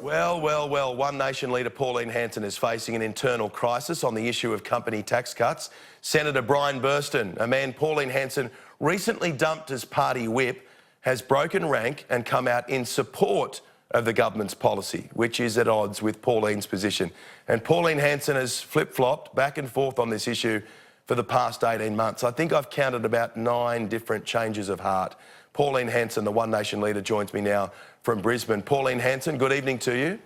Well, One Nation leader Pauline Hanson is facing an internal crisis on the issue of company tax cuts. Senator Brian Burston, a man Pauline Hanson recently dumped as party whip, has broken rank and come out in support of the government's policy, which is at odds with Pauline's position. And Pauline Hanson has flip-flopped back and forth on this issue for the past 18 months. I think I've counted about 9 different changes of heart. Pauline Hanson, the One Nation leader, joins me now from Brisbane. Pauline Hanson, good evening to you.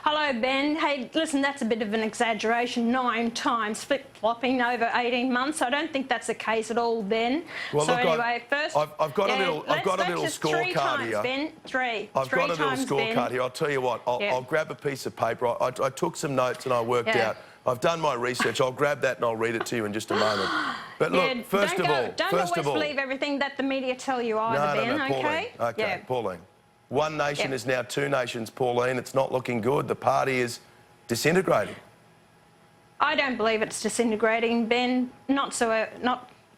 Hello, Ben. Hey, listen, that's a bit of an exaggeration. 9 times flip-flopping over 18 months. I don't think that's the case at all, Ben. Well, so look, anyway, first, I've got a little scorecard here. Ben. I've got a little scorecard here. I'll tell you what. I'll grab a piece of paper. I took some notes and I worked out. I've done my research. I'll grab that and I'll read it to you in just a moment. But look, first of all, don't always believe everything that the media tell you either, Ben. No, Pauline. Okay, Pauline. One nation is now 2 nations, Pauline. It's not looking good. The party is disintegrating. I don't believe it's disintegrating, Ben. Not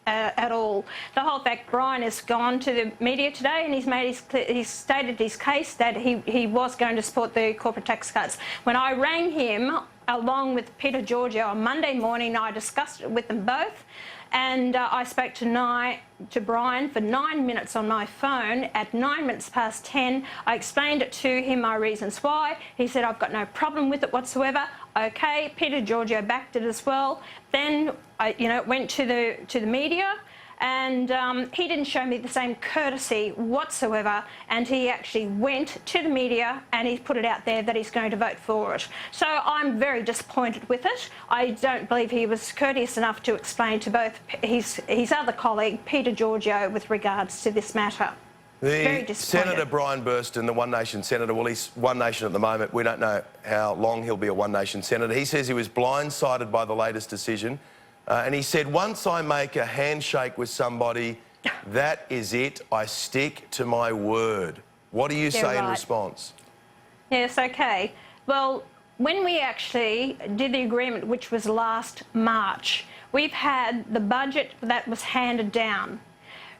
at all. The whole fact, Brian has gone to the media today and he's stated his case that he was going to support the corporate tax cuts. When I rang him, along with Peter Giorgio on Monday morning, I discussed it with them both. And I spoke to Brian for 9 minutes on my phone. At 10:09, I explained it to him, my reasons why. He said, I've got no problem with it whatsoever. OK, Peter Giorgio backed it as well. Then I went to the media, and he didn't show me the same courtesy whatsoever, and he actually went to the media and he put it out there that he's going to vote for it. So I'm very disappointed with it. I don't believe he was courteous enough to explain to both his other colleague, Peter Giorgio, with regards to this matter. Senator Brian Burston, the One Nation senator, well, he's One Nation at the moment. We don't know how long he'll be a One Nation senator. He says he was blindsided by the latest decision. And he said, once I make a handshake with somebody, that is it. I stick to my word. What do you say in response? Yes, OK. Well, when we actually did the agreement, which was last March, we've had the budget that was handed down.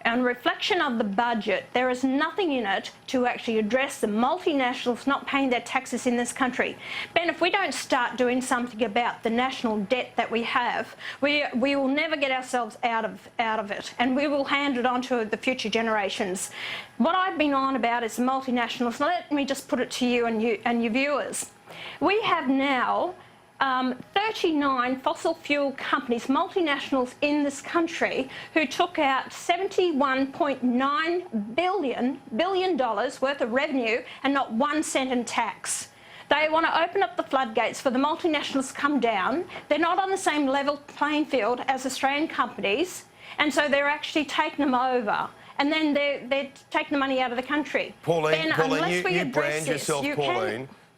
On reflection of the budget, there is nothing in it to actually address the multinationals not paying their taxes in this country. Ben, if we don't start doing something about the national debt that we have, we will never get ourselves out of it, and we will hand it on to the future generations. What I've been on about is the multinationals. Let me just put it to you and your viewers. We have now 39 fossil fuel companies, multinationals in this country, who took out $71.9 billion worth of revenue and not 1 cent in tax. They want to open up the floodgates for the multinationals to come down. They're not on the same level playing field as Australian companies, and so they're actually taking them over. And then they're taking the money out of the country. Pauline,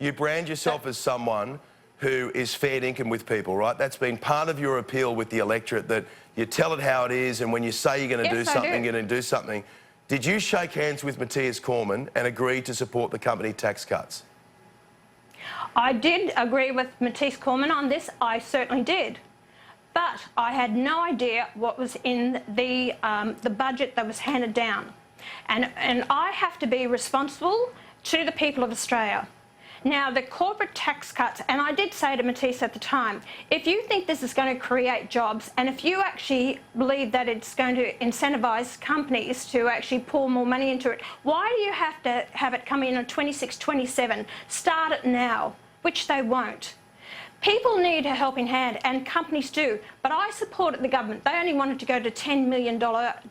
you brand yourself as someone who is fair dinkum with people, right? That's been part of your appeal with the electorate, that you tell it how it is, and when you say you're going to do something, you're going to do something. Did you shake hands with Matthias Cormann and agree to support the company tax cuts? I did agree with Matthias Cormann on this. I certainly did. But I had no idea what was in the budget that was handed down. And I have to be responsible to the people of Australia. Now, the corporate tax cuts, and I did say to Matthias at the time, if you think this is going to create jobs, and if you actually believe that it's going to incentivise companies to actually pour more money into it, why do you have to have it come in on 26, 27? Start it now, which they won't. People need a helping hand, and companies do. But I supported the government. They only wanted to go to $10 million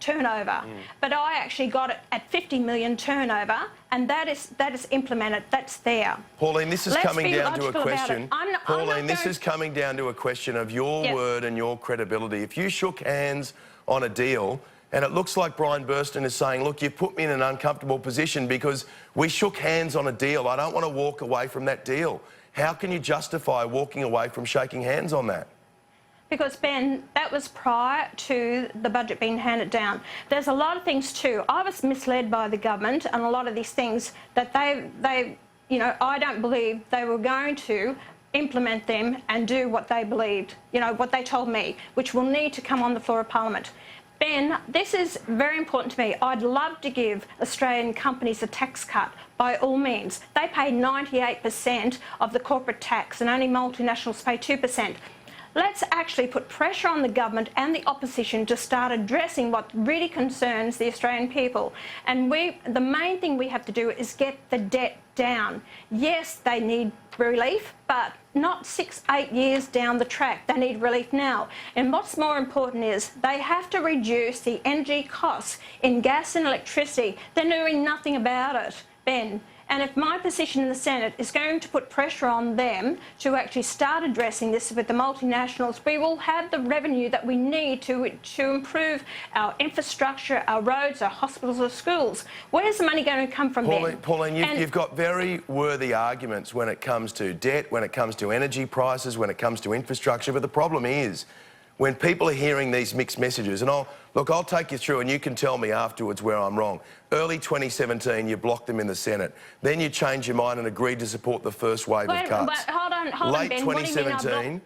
turnover. But I actually got it at $50 million turnover, and that is implemented. That's there. Pauline, this is coming down to a question. Pauline, this is coming down to a question of your word and your credibility. If you shook hands on a deal, and it looks like Brian Burston is saying, look, you put me in an uncomfortable position because we shook hands on a deal. I don't want to walk away from that deal. How can you justify walking away from shaking hands on that? Because, Ben, that was prior to the budget being handed down. There's a lot of things too. I was misled by the government, and a lot of these things that I don't believe they were going to implement them and do what they believed, what they told me, which will need to come on the floor of Parliament. Ben, this is very important to me. I'd love to give Australian companies a tax cut by all means. They pay 98% of the corporate tax and only multinationals pay 2%. Let's actually put pressure on the government and the opposition to start addressing what really concerns the Australian people. And the main thing we have to do is get the debt down. Yes, they need relief, but not 6-8 years down the track. They need relief now. And what's more important is they have to reduce the energy costs in gas and electricity. They're doing nothing about it, Ben. And if my position in the Senate is going to put pressure on them to actually start addressing this with the multinationals, we will have the revenue that we need to improve our infrastructure, our roads, our hospitals, our schools. Where's the money going to come from then? Pauline, you've got very worthy arguments when it comes to debt, when it comes to energy prices, when it comes to infrastructure. But the problem is, when people are hearing these mixed messages, and I'll take you through and you can tell me afterwards where I'm wrong. Early 2017, you blocked them in the Senate. Then you changed your mind and agreed to support the first wave of cuts. Hold on, Late Ben. 2017,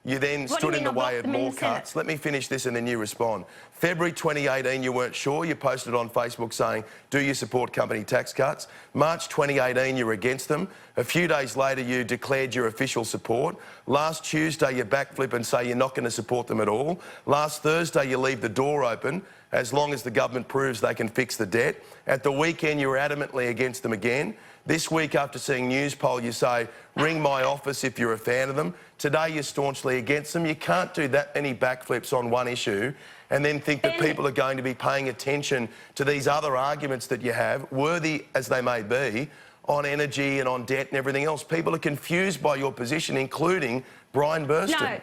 you then stood in the way of more cuts. Let me finish this and then you respond. February 2018, you weren't sure. You posted on Facebook saying, do you support company tax cuts? March 2018, you were against them. A few days later, you declared your official support. Last Tuesday, you backflip and say you're not going to support them at all. Last Thursday, you leave the door open as long as the government proves they can fix the debt. At the weekend, you were adamantly against them again. This week, after seeing Newspoll, you say, ring my office if you're a fan of them. Today, you're staunchly against them. You can't do that many backflips on one issue and then think that people are going to be paying attention to these other arguments that you have, worthy as they may be, on energy and on debt and everything else. People are confused by your position, including Brian Burston.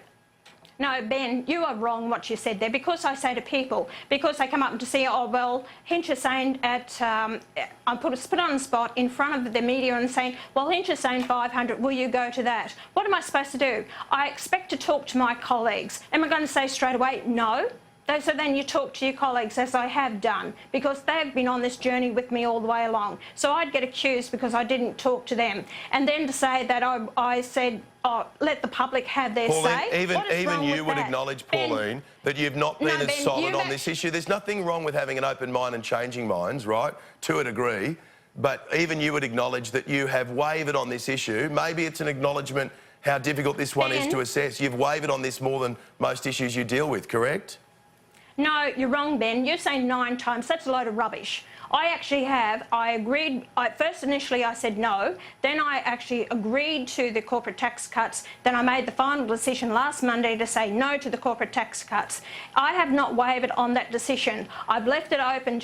No, Ben, you are wrong what you said there. Because I say to people, because they come up to see, oh, well, Hinch is saying I put on the spot in front of the media and saying, well, Hinch is saying 500, will you go to that? What am I supposed to do? I expect to talk to my colleagues. Am I going to say straight away, no? So then you talk to your colleagues, as I have done, because they've been on this journey with me all the way along. So I'd get accused because I didn't talk to them. And then to say that I said, oh, let the public have their say. Even you would acknowledge, Pauline, that you've not been as solid on this issue. There's nothing wrong with having an open mind and changing minds, right, to a degree. But even you would acknowledge that you have wavered on this issue. Maybe it's an acknowledgement how difficult this one is to assess. You've wavered on this more than most issues you deal with, correct? No, you're wrong, Ben. You're saying 9 times. That's a load of rubbish. I agreed. First, initially, I said no. Then I actually agreed to the corporate tax cuts. Then I made the final decision last Monday to say no to the corporate tax cuts. I have not wavered on that decision. I've left it open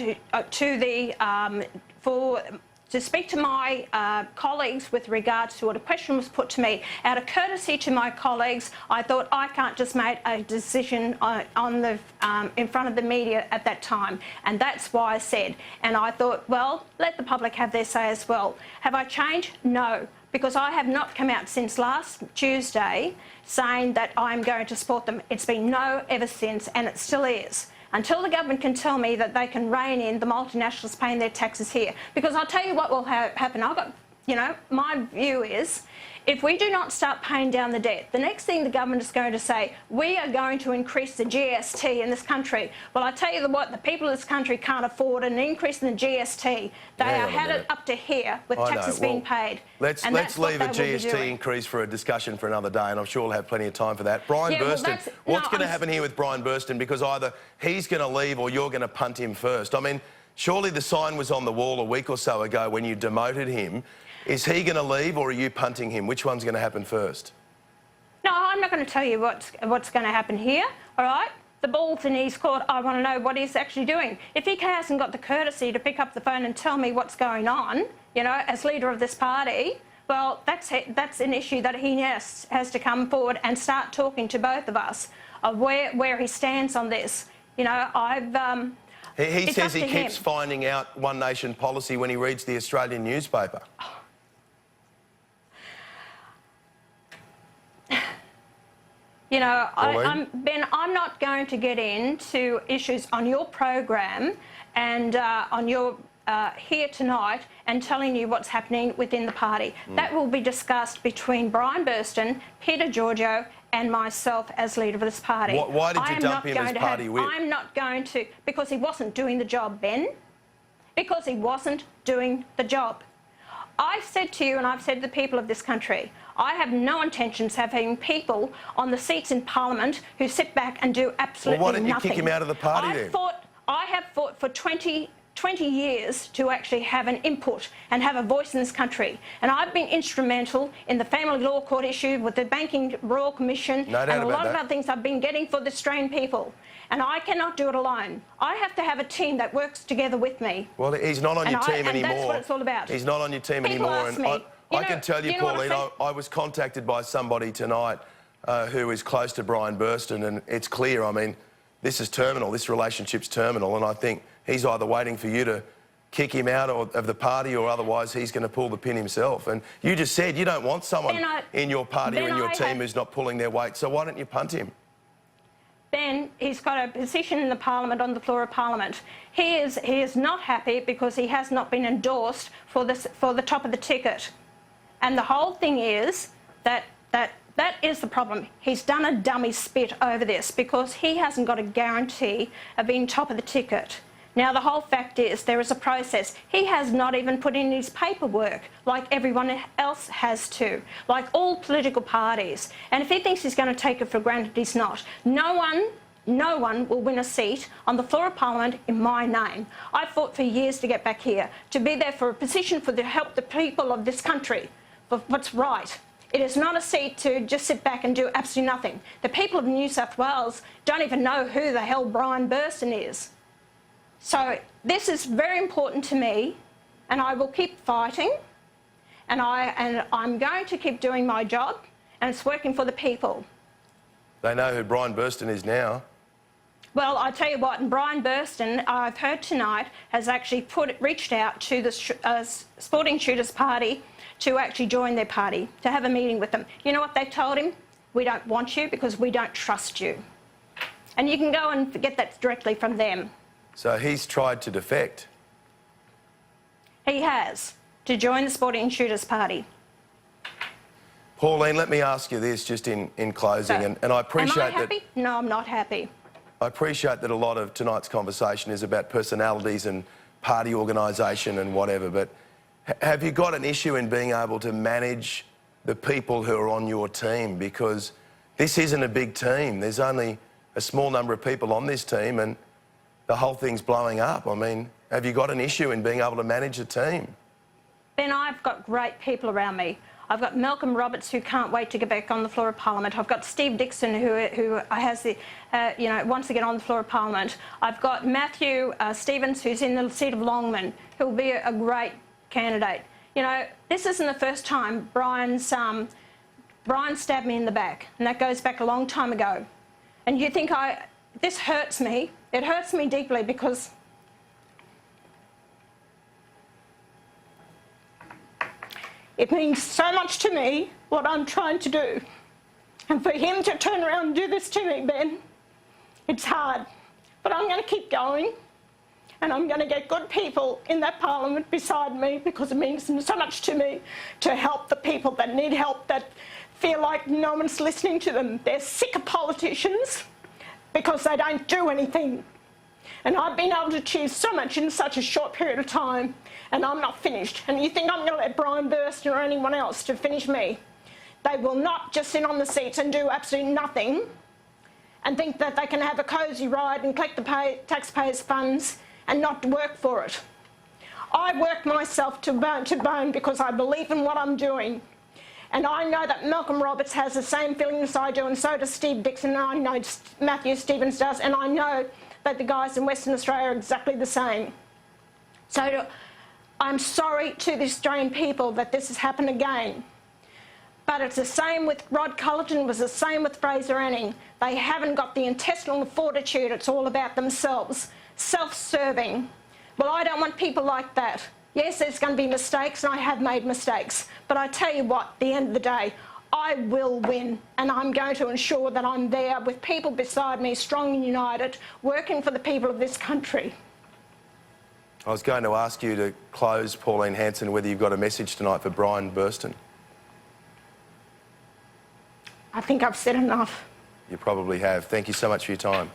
to speak to my colleagues with regards to what a question was put to me. Out of courtesy to my colleagues, I thought I can't just make a decision in front of the media at that time. And that's why I said. And I thought, well, let the public have their say as well. Have I changed? No. Because I have not come out since last Tuesday saying that I'm going to support them. It's been no ever since, and it still is. Until the government can tell me that they can rein in the multinationals paying their taxes here. Because I'll tell you what will happen. My view is, if we do not start paying down the debt, the next thing the government is going to say, we are going to increase the GST in this country. Well, I tell you what, the people of this country can't afford an increase in the GST. They are had it up to here with taxes being paid. Let's leave a GST increase for a discussion for another day, and I'm sure we'll have plenty of time for that. Brian Burston, what's going to happen here with Brian Burston? Because either he's going to leave or you're going to punt him first. I mean, surely the sign was on the wall a week or so ago when you demoted him. Is he going to leave or are you punting him? Which one's going to happen first? No, I'm not going to tell you what's going to happen here, all right? The ball's in his court. I want to know what he's actually doing. If he hasn't got the courtesy to pick up the phone and tell me what's going on, as leader of this party, well, that's an issue that he has to come forward and start talking to both of us of where he stands on this. He says he keeps finding out One Nation policy when he reads the Australian newspaper. Ben, I'm not going to get into issues on your program and on your here tonight and telling you what's happening within the party. That will be discussed between Brian Burston, Peter Giorgio and myself as leader of this party. Why did you dump him as party whip? I'm not going to, because he wasn't doing the job, Ben. Because he wasn't doing the job. I've said to you, and I've said to the people of this country, I have no intentions of having people on the seats in Parliament who sit back and do absolutely nothing. Well, why didn't you kick him out of the party then? I have fought for 20 years to actually have an input and have a voice in this country. And I've been instrumental in the family law court issue with the Banking Royal Commission and a lot of other things I've been getting for the Australian people. And I cannot do it alone. I have to have a team that works together with me. Well, he's not on your team anymore. And that's what it's all about. He's not on your team anymore. And I can tell you, Pauline, I was contacted by somebody tonight who is close to Brian Burston, and it's clear, I mean, this is terminal, this relationship's terminal, and I think he's either waiting for you to kick him out of the party or otherwise he's going to pull the pin himself. And you just said you don't want someone in your party or in your team who's not pulling their weight, so why don't you punt him? Ben, he's got a position in the Parliament, on the floor of Parliament. He is not happy because he has not been endorsed for the top of the ticket. And the whole thing is that is the problem. He's done a dummy spit over this because he hasn't got a guarantee of being top of the ticket. Now, the whole fact is there is a process. He has not even put in his paperwork like everyone else has to, like all political parties. And if he thinks he's going to take it for granted, he's not. No one will win a seat on the floor of Parliament in my name. I fought for years to get back here, to be there for a position to help the people of this country, for what's right. It is not a seat to just sit back and do absolutely nothing. The people of New South Wales don't even know who the hell Brian Burston is. So this is very important to me, and I will keep fighting, and I'm going to keep doing my job, and it's working for the people. They know who Brian Burston is now. Well, I tell you what, and Brian Burston, I've heard tonight, has actually reached out to the Sporting Shooters Party to actually join their party, to have a meeting with them. You know what they've told him? We don't want you because we don't trust you. And you can go and get that directly from them. So he's tried to defect. He has, to join the Sporting Shooters Party. Pauline, let me ask you this just in closing, So, and I appreciate am I happy? No, I'm not happy. I appreciate that a lot of tonight's conversation is about personalities and party organisation and whatever, but have you got an issue in being able to manage the people who are on your team? Because this isn't a big team. There's only a small number of people on this team and the whole thing's blowing up. I mean, have you got an issue in being able to manage a team? Ben, I've got great people around me. I've got Malcolm Roberts, who can't wait to get back on the floor of Parliament. I've got Steve Dixon, who has the, wants to get on the floor of Parliament. I've got Matthew Stevens, who's in the seat of Longman, who'll be a great candidate. You know, this isn't the first time Brian stabbed me in the back, and that goes back a long time ago. And you think this hurts me. It hurts me deeply because it means so much to me what I'm trying to do. And for him to turn around and do this to me, Ben, it's hard. But I'm going to keep going, and I'm going to get good people in that Parliament beside me because it means so much to me to help the people that need help, that feel like no one's listening to them. They're sick of politicians because they don't do anything. And I've been able to achieve so much in such a short period of time, and I'm not finished. And you think I'm going to let Brian Burston or anyone else to finish me? They will not just sit on the seats and do absolutely nothing and think that they can have a cosy ride and collect the taxpayers' funds and not work for it. I work myself to bone because I believe in what I'm doing. And I know that Malcolm Roberts has the same feelings I do, and so does Steve Dixon, and I know Matthew Stevens does, and I know that the guys in Western Australia are exactly the same. So I'm sorry to the Australian people that this has happened again. But it's the same with Rod Culleton, it was the same with Fraser Anning. They haven't got the intestinal fortitude, it's all about themselves, self-serving. Well, I don't want people like that. Yes, there's going to be mistakes, and I have made mistakes. But I tell you what, at the end of the day, I will win, and I'm going to ensure that I'm there with people beside me, strong and united, working for the people of this country. I was going to ask you to close, Pauline Hanson, whether you've got a message tonight for Brian Burston. I think I've said enough. You probably have. Thank you so much for your time.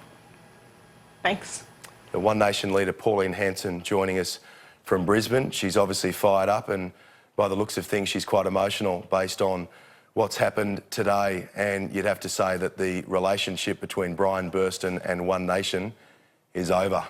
Thanks. The One Nation leader, Pauline Hanson, joining us from Brisbane. She's obviously fired up, and by the looks of things, she's quite emotional based on what's happened today. And you'd have to say that the relationship between Brian Burston and One Nation is over.